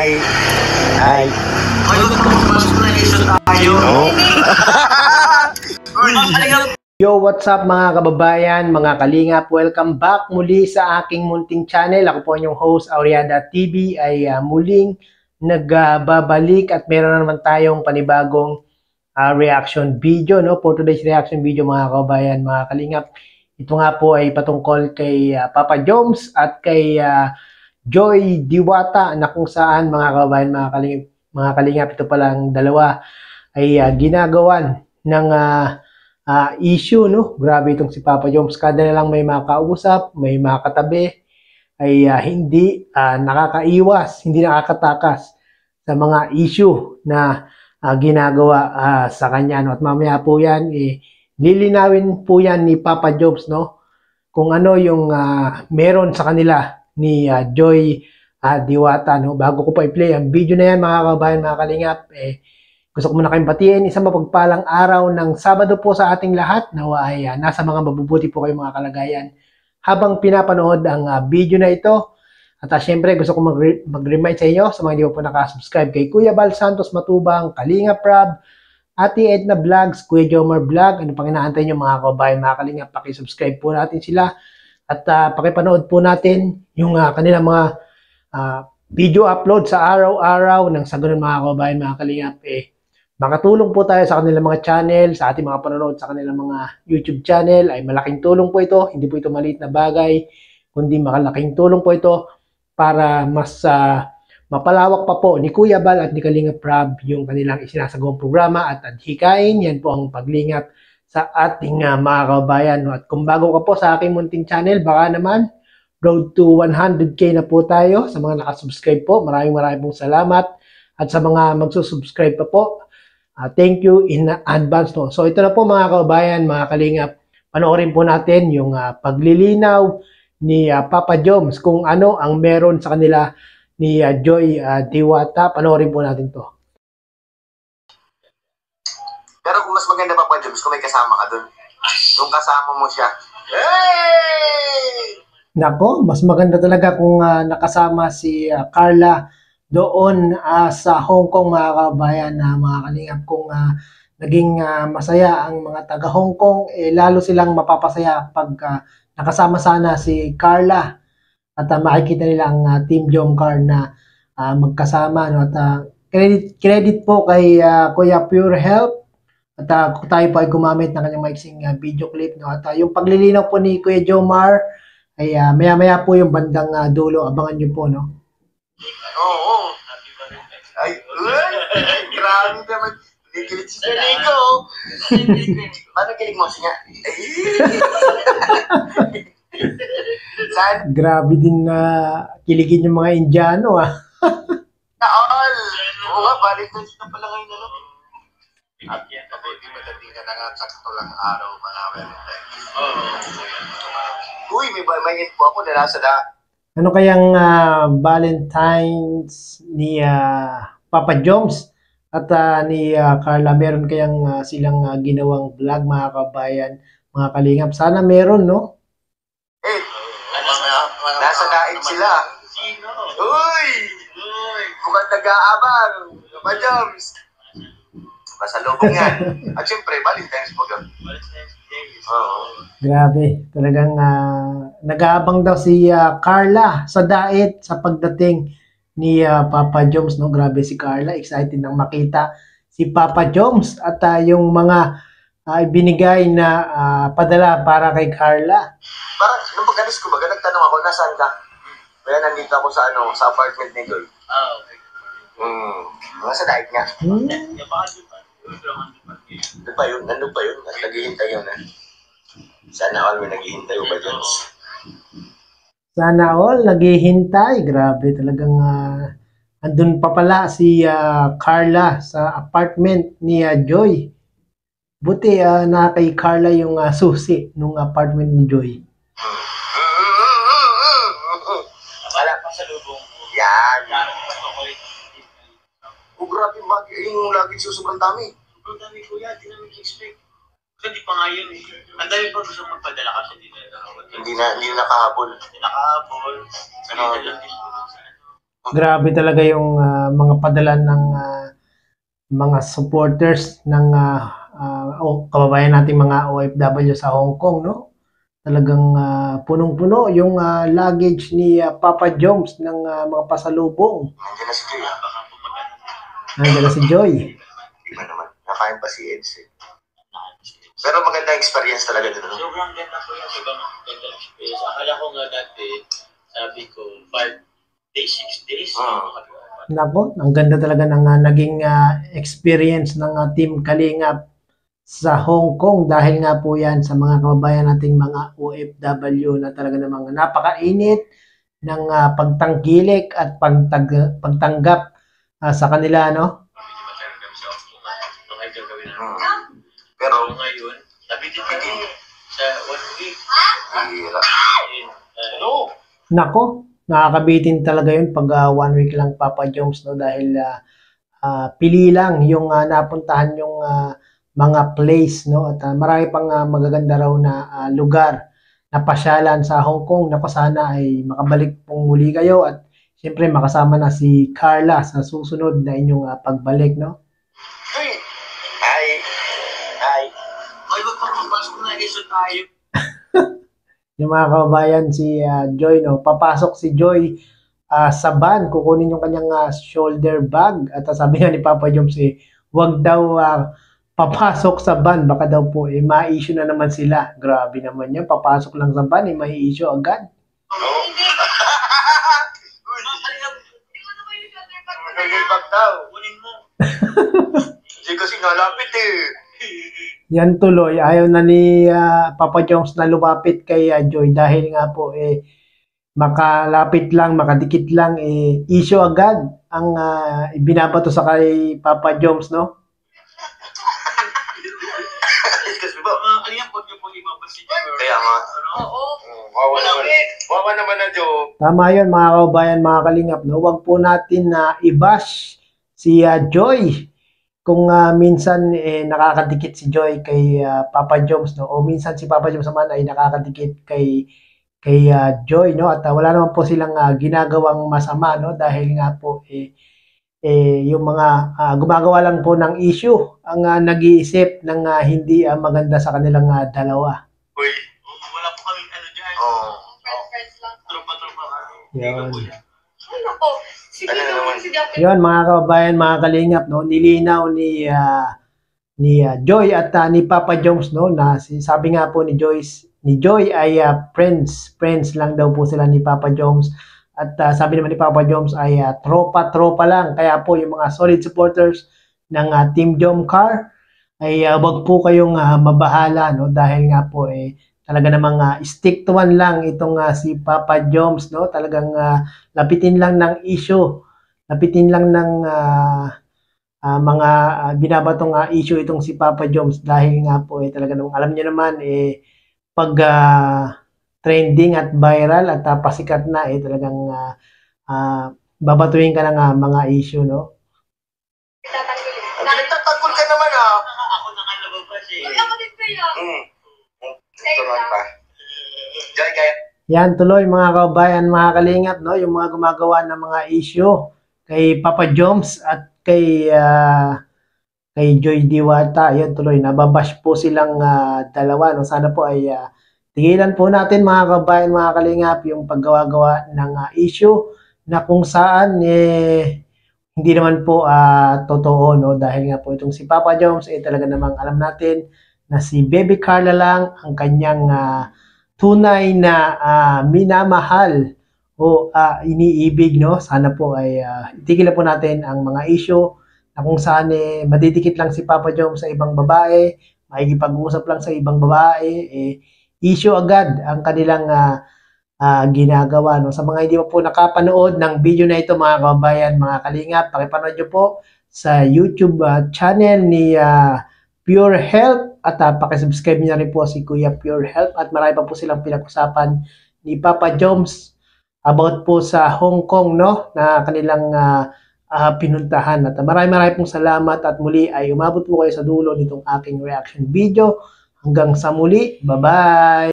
Hi. Hi. Yo, what's up mga kababayan, mga kalingap? Welcome back muli sa aking munting channel. Ako po yung host, Auriada TV, ay muling nagbabalik at meron na naman tayong panibagong reaction video. No? For today's reaction video mga kababayan, mga kalingap, ito nga po ay patungkol kay Papa Joms at kay Joy Diwata na kung saan mga kababayan, mga kalingap, ito palang dalawa ay ginagawan ng issue, no? Grabe itong si Papa Joms. Kada na lang may makausap, may makatabi, ay hindi nakakaiwas, hindi nakakatakas sa mga issue na ginagawa sa kanya. No? At mamaya po yan, lilinawin po yan ni Papa Joms, no? Kung ano yung meron sa kanila ni Joy Diwata. No? Bago ko pa i-play ang video na yan, mga kababayan, mga kalingap, gusto ko muna kayong batiin isang mapagpalang araw ng Sabado po sa ating lahat. Nawa ay nasa mga mabubuti po kayo mga kalagayan habang pinapanood ang video na ito. At syempre gusto ko mag-remind sa inyo sa mga hindi po nakasubscribe kay Kuya Bal Santos Matubang, Kalinga Prab, Ate Edna Vlogs, Kuya Jomar Vlog. Ano pang inaantay nyo mga kababayan, mga kalingap, pakisubscribe po natin sila at pakipanood po natin yung kanilang mga video upload sa araw-araw ng sa ganun mga kababayan, mga kalingap. Makatulong po tayo sa kanilang mga channel, sa ating mga panonood sa kanilang mga YouTube channel, ay malaking tulong po ito. Hindi po ito maliit na bagay, kundi malaking tulong po ito para mas mapalawak pa po ni Kuya Bal at ni Kalinga Prab yung kanilang isinasagawang programa at adhikain. Yan po ang paglingap sa ating mga kababayan. At kung bago ka po sa aking munting channel, baka naman road to 100k na po tayo. Sa mga nakasubscribe po, maraming pong salamat. At sa mga magsusubscribe pa po, thank you in advance. No? So ito na po mga kababayan, mga kalingap, panoorin po natin yung paglilinaw ni Papa Joms kung ano ang meron sa kanila ni Joy Diwata. Panoorin po natin to. Pero kung mas maganda Papa Joms kung may kasama ka dun. Kung kasama mo siya. Hey! Nako, mas maganda talaga kung nakasama si Carla doon sa Hong Kong mga kababayan, mga kalingap. Kung naging masaya ang mga taga Hong Kong, lalo silang mapapasaya pag nakasama sana si Carla at makikita nila ang Team Jomcar na magkasama. No? At credit po kay Kuya Pure Health at tayo po ay gumamit ng kanyang maiksing video clip. No? At yung paglilinaw po ni Kuya Jomar ay maya-maya po yung bandang dulo. Abangan nyo po, no? Oo. Ay, grabe naman. Kilig si Federico. Paano kilig mo siya? Saan? Grabe din na kiligin yung mga Indiano, Naol! Oo nga, balik na siya pala ngayon na lang. At yan, mabuti madating ka na nga sakto lang araw, mga Valentine's. Uy, may info ako na nasa da. Ano kayang Valentine's ni Papa Joms at ni Carla? Meron kayang silang ginawang vlog mga kabayan, mga kalingap? Sana meron, no? Nasa daig sila. Sino? Uy! Mukhang nag-aabang. Papa Joms. Pasalubong yan. At syempre, Valentine's po yun. Valentine's Day. Oo. Grabe, talagang nag-aabang daw si Carla sa dait sa pagdating ni Papa Joms, no? Grabe si Carla, excited nang makita si Papa Joms at yung mga ibinigay na padala para kay Carla. Parang nung pagkanis ko, nagtanong ako, nasaan ka? Kaya nandito ako sa sa apartment ni Girl. Okay. Nasa dait nga. Nandun pa yun. Naghihintay yun. Sana all may naghihintay o ba dyan? Sana all naghihintay. Grabe talagang andun pa pala si Carla sa apartment ni Joy. Buti na kay Carla yung susi nung apartment ni Joy. Wala pa sa lubong. Yan. Grabe yung lagi sobrang dami. Sobrang dami kuya, di namin expect. Hindi pa nga yun eh. Ang dami pa gusto magpadala kasi hindi na nakahabol. Hindi nakahabol. Salita lang din po sa ano. Grabe talaga yung mga padala ng mga supporters ng kababayan nating mga OFW sa Hong Kong, no? Talagang punong-puno yung luggage ni Papa Joms ng mga pasalubong. Nandiyan na si Joy. Nandiyan na si Joy. Iba naman. Nakain pa si Eds eh. Pero magandang experience talaga dito. No? Sobrang ganda po yung ibang ganda experience. Akala ko nga dati, sabi ko, 5 days, 6 days. Nako, ang ganda talaga ng naging experience ng Team Kalingap sa Hong Kong dahil nga po yan sa mga kababayan nating mga OFW na talaga namang napakainit ng pagtangkilik at pagtanggap sa kanila, no? Pero ngayon, nabitin sa 1 week. Hira. Nako, nakakabitin talaga yun pag 1 week lang Papa Joms, no? Dahil pili lang yung napuntahan yung mga place, no? At marami pang magaganda raw na lugar na pasyalan sa Hong Kong. Nako, sana ay makabalik pong muli kayo at siyempre makasama na si Carla sa susunod na inyong pagbalik, no? Ay. Ay, wag pa papasok na iso tayo. Yung mga kababayan, si Joy, no? Papasok si Joy sa van, kukunin yung kanyang shoulder bag. At sabi nga ni Papa Joms, wag daw papasok sa van, baka daw po ma-issue na naman sila. Grabe naman yan, papasok lang sa van, ma-issue agad. Nagilbag daw. Kunin mo. Hindi kasi nalapit eh. Yan tuloy, ayaw na ni Papa Joms na lumapit kay Joy dahil nga po makalapit lang, makadikit lang, issue agad ang ibinabato sa kay Papa Joms, no? Kasi ba? Aliyang po niyo pong ibabasin. Kaya nga. Oo. Wawa naman na Joe. Tama yun mga kababayan, mga kalingap, no? Huwag po natin na i-bash si Joy kung minsan nakakadikit si Joy kay Papa Joms, no? O minsan si Papa Joms naman ay nakakadikit kay Joy, no? At wala naman po silang ginagawang masama, no? Dahil nga po yung mga gumagawa lang po ng issue ang nag-iisip ng hindi maganda sa kanilang dalawa. Uy. Wala po kaming ano dyan. Friends lang. Tropa-tropa kami. Yan. Ay, nako. Si Ano Tito naman? si Daphne. Yun mga kababayan, mga kalingap, no? Nilinaw ni Joy at ni Papa Joms, no? Na sabi nga po ni Joy ay friends lang daw po sila ni Papa Joms. At sabi naman ni Papa Joms ay tropa-tropa lang. Kaya po yung mga solid supporters ng Team Jomcar ay wag po kayong mabahala, no? Dahil nga po talaga namang stick to one lang itong si Papa Joms, no? Talagang lapitin lang ng issue. Lapitin lang ng mga binabatong issue itong si Papa Joms dahil nga po talaga namang alam niyo naman pag trending at viral at pasikat na talagang babatuhin ka ng mga issue, no? Nagtatanggol ka naman ah. Ako na nga nababas eh. Wala ko din kayo. Turuan pa. Joy, kaya. Yan tuloy mga kabayan, mga kalingap, no? Yung mga gumagawa ng mga issue kay Papa Joms at kay Joy Diwata, yan tuloy, nababash po silang dalawa, no? Sana po ay tigilan po natin mga kabayan, mga kalingap, yung paggawa-gawa ng issue na kung saan hindi naman po totoo, no? Dahil nga po itong si Papa Joms talaga namang alam natin na si Baby Carla lang ang kanyang tunay na minamahal o iniibig, no? Sana po ay itigil po natin ang mga issue na kung saan madidikit lang si Papa Joms sa ibang babae, makikipag-usap lang sa ibang babae, issue agad ang kanilang ginagawa, no? Sa mga hindi pa po nakapanood ng video na ito mga kababayan, mga kalingap, pakipanood nyo po sa YouTube channel ni Pure Health at pakisubscribe niyo na rin po si Kuya Pure Health at marami pa po silang pinag-usapan ni Papa Joms about po sa Hong Kong, no? Na kanilang pinuntahan. At marami pong salamat at muli ay umabot po kayo sa dulo nitong aking reaction video. Hanggang sa muli, bye-bye!